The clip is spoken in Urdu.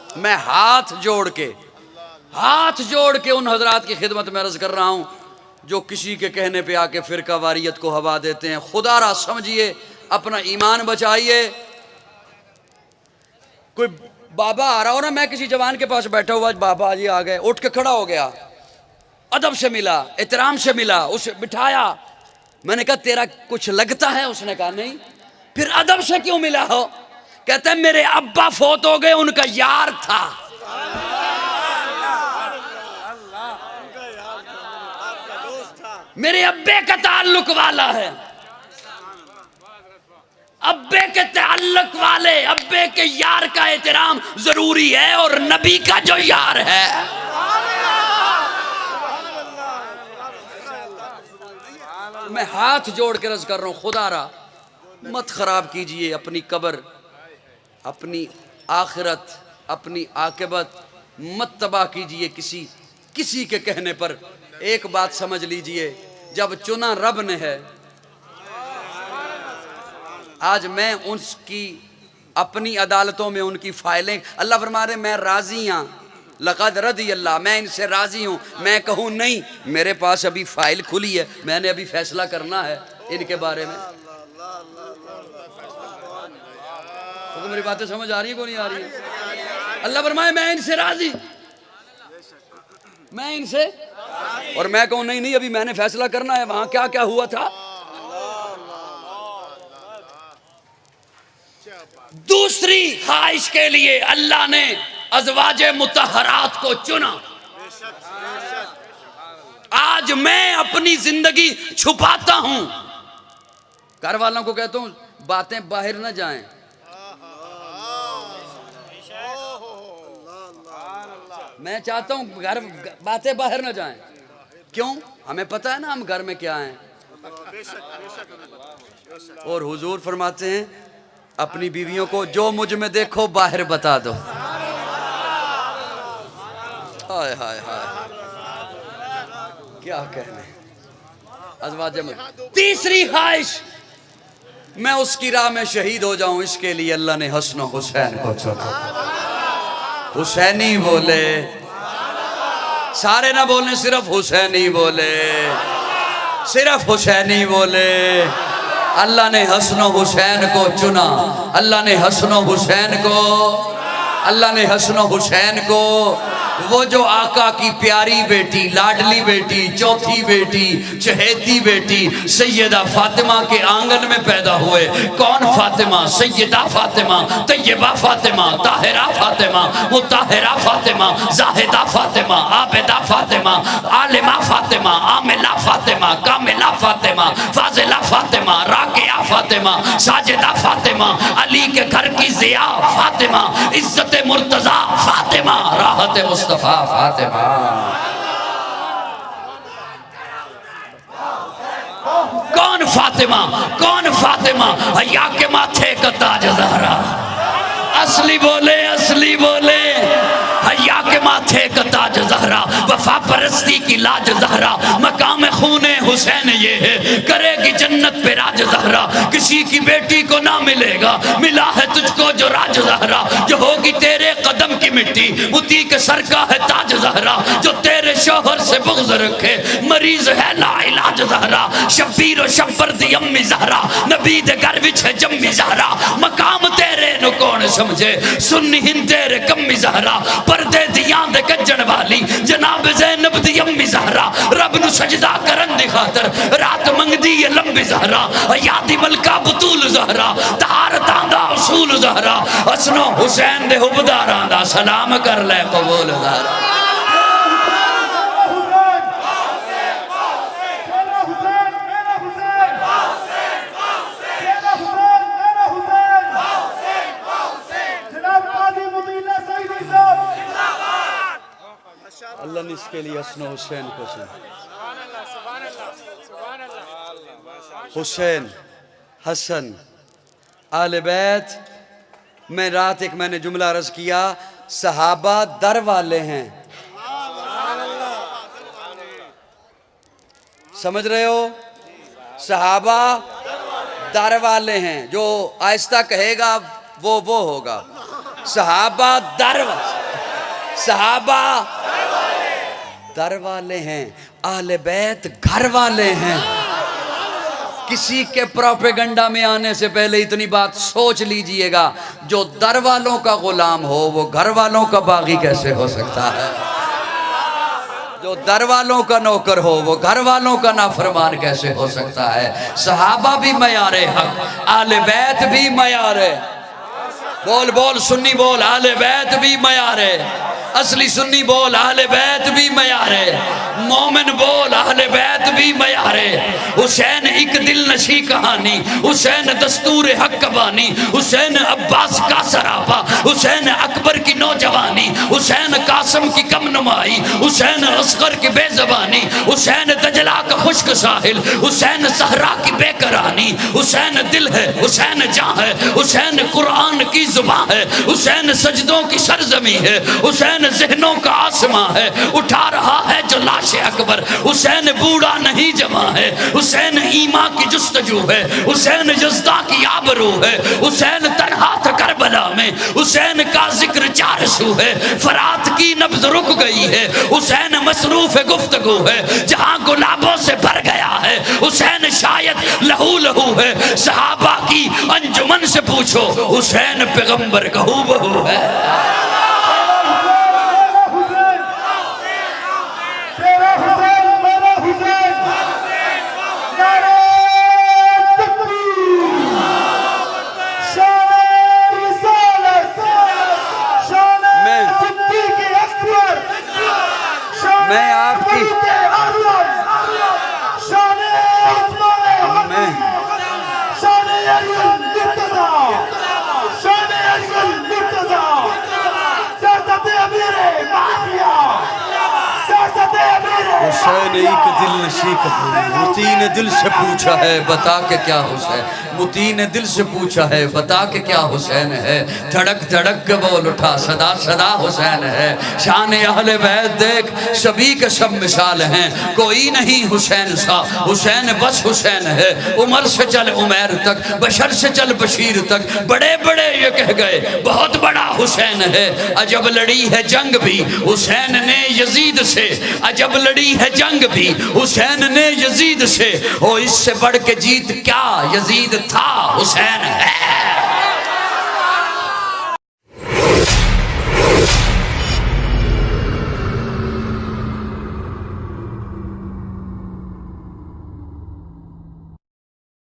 میں ہاتھ جوڑ کے ان حضرات کی خدمت میں عرض کر رہا ہوں جو کسی کے کہنے پہ آ کے فرقہ واریت کو ہوا دیتے ہیں، خدا را سمجھیے، اپنا ایمان بچائیے۔ کوئی بابا آ رہا ہو نا، میں کسی جوان کے پاس بیٹھا ہوا، بابا جی آ گئے، اٹھ کے کھڑا ہو گیا، ادب سے ملا، احترام سے ملا، اسے بٹھایا، میں نے کہا تیرا کچھ لگتا ہے؟ اس نے کہا نہیں۔ پھر ادب سے کیوں ملا ہو؟ کہتے ہیں میرے ابا فوت ہو گئے، ان کا یار تھا۔ میرے ابے کا تعلق والا ہے، ابے کے تعلق والے، ابے کے یار کا احترام ضروری ہے، اور نبی کا جو یار ہے۔ میں ہاتھ جوڑ کے عرض کر رہا ہوں، خدا را مت خراب کیجئے اپنی قبر، اپنی آخرت، اپنی عاقبت مت تباہ کیجئے کسی کے کہنے پر۔ ایک بات سمجھ لیجئے، جب چنا رب نے ہے، آج میں ان کی اپنی عدالتوں میں ان کی فائلیں، اللہ فرما رہے میں راضی ہوں، لقد رضی اللہ، میں ان سے راضی ہوں۔ میں کہوں نہیں، میرے پاس ابھی فائل کھلی ہے، میں نے ابھی فیصلہ کرنا ہے ان کے بارے میں۔ تو میری باتیں سمجھ آ رہی ہیں کو نہیں آ رہی ہے؟ اللہ فرمائے میں ان سے راضی، میں ان سے، اور میں کہوں نہیں ابھی میں نے فیصلہ کرنا ہے، وہاں کیا کیا ہوا تھا۔ دوسری خواہش کے لیے اللہ نے ازواج مطہرات کو چنا۔ آج میں اپنی زندگی چھپاتا ہوں، گھر والوں کو کہتا ہوں باتیں باہر نہ جائیں، میں چاہتا ہوں باتیں باہر نہ جائیں۔ کیوں؟ ہمیں پتہ ہے نا ہم گھر میں کیا ہیں۔ اور حضور فرماتے ہیں اپنی بیویوں کو جو مجھ میں دیکھو باہر بتا دو۔ ہائے ہائے ہائے، کیا کہنے۔ ازواج تیسری خواہش، میں اس کی راہ میں شہید ہو جاؤں، اس کے لیے اللہ نے حسن و حسین کو چنا۔ حسینی بولے، سارے نہ بولنے، صرف حسینی بولے، صرف حسینی بولے۔ اللہ نے حسن و حسین کو چنا، اللہ نے حسن و حسین کو، اللہ نے حسن و حسین کو، وہ جو آقا کی پیاری بیٹی، لاڈلی بیٹی، چوتھی بیٹی، چہیتی بیٹی سیدہ فاطمہ کے آنگن میں پیدا ہوئے۔ کون فاطمہ؟ سیدہ فاطمہ، طیبہ فاطمہ، طاہرہ فاطمہ، مطہرہ فاطمہ، زاہدہ فاطمہ، عابدہ فاطمہ، عالمہ فاطمہ، عاملہ فاطمہ، کاملہ فاطمہ، فاضلہ فاطمہ، راکعہ فاطمہ، ساجدہ فاطمہ، علی کے گھر کی ضیاء فاطمہ، عزت مرتضیٰ فاطمہ، راحت مصطفیٰ فاطمہ۔ کون فاطمہ؟ کون فاطمہ؟ حیا کے ماتھے کا تاج زہرا، اصلی بولے، اصلی بولے، حیا کے ماتھے کا تاج زہرا، وفا پرستی کی لاج زہرا، مقام خون حسین یہ ہے، کرے گی جنت پہ راج زہرا، کسی کی بیٹی کو نہ ملے گا، ملا ہے تجھ کو جو راج زہرا، جو ہوگی تیرے قدم کی مٹی، اسی کے سر کا ہے تاج زہرا، جو تیرے شوہر سے بغض رکھے، مریض ہے لا علاج زہرا، شبیر و شبر دی امی زہرا، نبی دے گھر وچ ہے جمی زہرا، مقام تیرے نو کون سمجھے، سنی ہن تیرے کمی زہرا، پردے دیاں دے کجن والی جناب زینب دی امی زہرا، رب نو سجدہ کرن دی خاطر رات منگ دی یہ لمبی زہرا، یادی ملکہ بطول زہرا، طہارتاں دا اصول زہرا، حسن و حسین دے حبداراں دا سلام کر لے قبول زہرا۔ اللہ نے اس کے لیے حسن و حسین کو چنا۔ حسین، حسن، آل بیت، میں رات ایک میں نے جملہ عرض کیا، صحابہ در والے ہیں، سمجھ رہے ہو؟ صحابہ در والے ہیں، جو آہستہ کہے گا وہ ہوگا۔ صحابہ صحابہ در والے ہیں، اہل بیت گھر والے ہیں۔ کسی کے پروپیگنڈا میں آنے سے پہلے اتنی بات سوچ لیجئے گا، جو در والوں کا غلام ہو وہ گھر والوں کا باغی کیسے ہو سکتا ہے؟ جو در والوں کا نوکر ہو وہ گھر والوں کا نافرمان کیسے ہو سکتا ہے؟ صحابہ بھی معیار حق، اہل بیت بھی معیار ہے۔ بول بول سنی بول، اہل بیت بھی معیار ہے۔ اصلی سنی بول، اہل بیت بھی معیار ہے۔ مومن بول، اہل بیت بھی معیار ہے۔ حسین ایک دل نشی کہانی، حسین دستور حق کا بانی، حسین عباس کا سراپا، حسین اکبر کی نوجوانی، حسین قاسم کی کم نمائی، حسین اصغر کی بے زبانی، حسین دجلہ کا خشک ساحل، حسین صحرا کی بے قرانی، حسین دل ہے، حسین جاں ہے، حسین قرآن کی زبان ہے، حسین سجدوں کی سرزمین ہے، حسین ذہنوں کا آسماں ہے، اٹھا رہا ہے جو لاش اکبر، حسین بوڑھا نہیں جوان ہے، حسین ایمان کی جستجو ہے، حسین یزدہ کی آبرو ہے، حسین تنہا تھا کربلا میں، حسین کا ذکر چار سو ہے، فرات کی نبض رک گئی ہے، حسین مصروف گفتگو ہے، جہاں گلابوں سے بھر گیا ہے، حسین شاید لہو لہو ہے، صحابہ کی انجمن سے پوچھو، حسین پیغمبر کا ہو بہو ہے۔ میں آپ کی حسین ایک دل نشی کہانی، متی نے دل سے پوچھا ہے بتا کے کیا حسین، متی نے دل سے پوچھا ہے بتا کے کیا حسین ہے، دھڑک دھڑک کے بول اٹھا صدا صدا حسین ہے۔ شان اہل بیت دیکھ سبھی کے سب مثال ہیں، کوئی نہیں حسین سا، حسین بس حسین ہے۔ عمر سے چل عمیر تک، بشر سے چل بشیر تک، بڑے بڑے یہ کہہ گئے بہت بڑا حسین ہے۔ عجب لڑی ہے جنگ بھی حسین نے یزید سے، عجب لڑی ہے جنگ بھی حسین نے یزید سے، او اس سے بڑھ کے جیت کیا یزید تھا حسین ہے۔